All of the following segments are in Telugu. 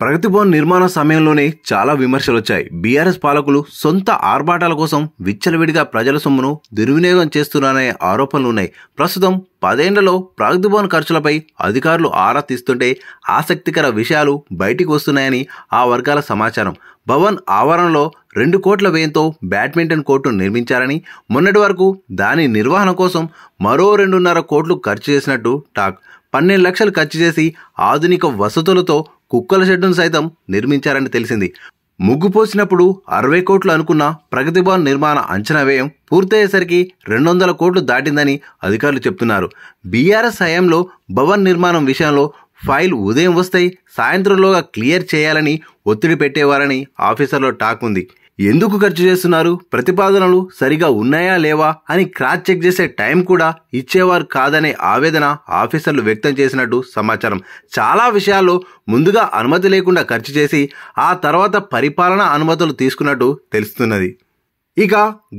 ప్రగతి భవన్ నిర్మాణ సమయంలోనే చాలా విమర్శలు వచ్చాయి. బీఆర్ఎస్ పాలకులు సొంత ఆర్భాటాల కోసం విచ్చలవిడిగా ప్రజల సొమ్మును దుర్వినియోగం చేస్తున్నారనే ఆరోపణలు ఉన్నాయి. ప్రస్తుతం 10 ఏళ్లలో ప్రగతి భవన్ ఖర్చులపై అధికారులు ఆరా తీస్తుంటే ఆసక్తికర విషయాలు బయటికి వస్తున్నాయని ఆ వర్గాల సమాచారం. భవన్ ఆవరణలో 2 కోట్ల వ్యయంతో బ్యాడ్మింటన్ కోర్టు నిర్మించారని, మొన్నటి వరకు దాని నిర్వహణ కోసం మరో 2.5 కోట్లు ఖర్చు చేసినట్టు టాక్. 12 లక్షలు ఖర్చు చేసి ఆధునిక వసతులతో కుక్కల షెడ్డును సైతం నిర్మించారని తెలిసింది. ముగ్గు పోసినప్పుడు 60 కోట్లు అనుకున్న ప్రగతి భవన్ నిర్మాణ అంచనా వ్యయం పూర్తయ్యేసరికి 200 కోట్లు దాటిందని అధికారులు చెప్తున్నారు. బీఆర్ఎస్ హయాంలో భవన్ నిర్మాణం విషయంలో ఫైల్ ఉదయం వస్తే సాయంత్రంలోగా క్లియర్ చేయాలని ఒత్తిడి పెట్టేవారని ఆఫీసర్లో టాక్ ఉంది. ఎందుకు ఖర్చు చేస్తున్నారు, ప్రతిపాదనలు సరిగా ఉన్నాయా లేవా అని క్రాస్ చెక్ చేసే టైం కూడా ఇచ్చేవారు కాదనే ఆవేదన ఆఫీసర్లు వ్యక్తం చేసినట్టు సమాచారం. చాలా విషయాల్లో ముందుగా అనుమతి లేకుండా ఖర్చు చేసి ఆ తర్వాత పరిపాలనా అనుమతులు తీసుకున్నట్టు తెలుస్తున్నది. ఇక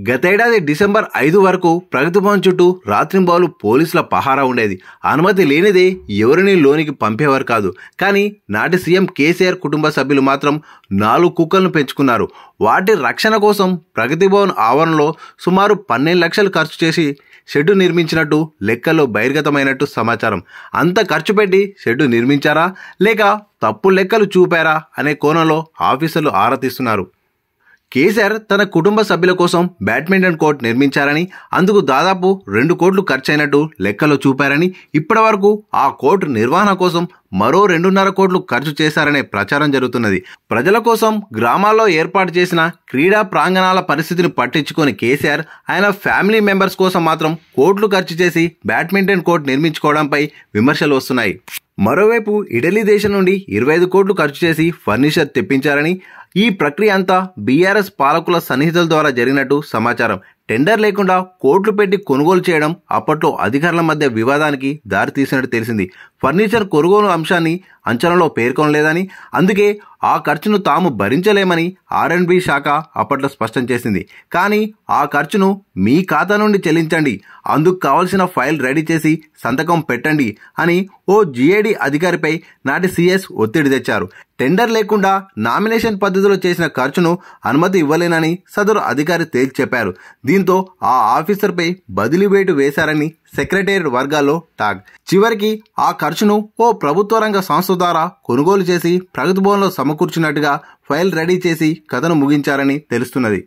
గతేడాది డిసెంబర్ 5 వరకు ప్రగతి భవన్ చుట్టూ రాత్రింబావులు పోలీసుల పహారా ఉండేది. అనుమతి లేనిదే ఎవరిని లోనికి పంపేవారు కాదు. కానీ నాటి సీఎం కేసీఆర్ కుటుంబ సభ్యులు మాత్రం 4 కుక్కలను పెంచుకున్నారు. వాటి రక్షణ కోసం ప్రగతి భవన్ ఆవరణలో సుమారు 12 లక్షలు ఖర్చు చేసి షెడ్డు నిర్మించినట్టు లెక్కల్లో బహిర్గతమైనట్టు సమాచారం. అంత ఖర్చు పెట్టి షెడ్డు నిర్మించారా లేక తప్పు లెక్కలు చూపారా అనే కోణంలో ఆఫీసర్లు ఆరా తీస్తున్నారు. కేసీఆర్ తన కుటుంబ సభ్యుల కోసం బ్యాడ్మింటన్ కోర్టు నిర్మించారని, అందుకు దాదాపు 2 కోట్లు ఖర్చయినట్టు లెక్కలో చూపారని, ఇప్పటి వరకు ఆ కోర్టు నిర్వహణ కోసం మరో 2.5 కోట్లు ఖర్చు చేశారనే ప్రచారం జరుగుతున్నది. ప్రజల కోసం గ్రామాల్లో ఏర్పాటు చేసిన క్రీడా ప్రాంగణాల పరిస్థితిని పట్టించుకొని కేసీఆర్ ఆయన ఫ్యామిలీ మెంబర్స్ కోసం మాత్రం కోట్లు ఖర్చు చేసి బ్యాడ్మింటన్ కోర్టు నిర్మించుకోవడంపై విమర్శలు వస్తున్నాయి. మరోవైపు ఇటలీ దేశం నుండి 25 కోట్లు ఖర్చు చేసి ఫర్నిచర్ తెప్పించారని, ఈ ప్రక్రియ అంతా బీఆర్ఎస్ పాలకుల సన్నిహితుల ద్వారా జరిగినట్టు సమాచారం. టెండర్ లేకుండా కోట్లు పెట్టి కొనుగోలు చేయడం అప్పట్లో అధికారుల మధ్య వివాదానికి దారితీసినట్టు తెలిసింది. ఫర్నిచర్ కొనుగోలు అంశాన్ని అంచనాలో పేర్కొనలేదని, అందుకే ఆ ఖర్చును తాము భరించలేమని R&B శాఖ అప్పట్లో స్పష్టం చేసింది. కానీ ఆ ఖర్చును మీ ఖాతా నుండి చెల్లించండి, అందుకు కావాల్సిన ఫైల్ రెడీ చేసి సంతకం పెట్టండి అని ఓ GAD అధికారిపై నాటి CS ఒత్తిడి తెచ్చారు. టెండర్ లేకుండా నామినేషన్ పద్ధతిలో చేసిన ఖర్చును అనుమతి ఇవ్వలేనని సదరు అధికారి తేల్చి చెప్పారు. దీంతో ఆ ఆఫీసర్పై బదిలీ వేటు వేశారని సెక్రటేరియట్ వర్గాల్లో టాక్. చివరికి ఆ ఖర్చును ఓ ప్రభుత్వ రంగ సంస్థ ద్వారా కొనుగోలు చేసి ప్రగతి భవన్లో సమకూర్చినట్టుగా ఫైల్ రెడీ చేసి కథను ముగించారని తెలుస్తున్నది.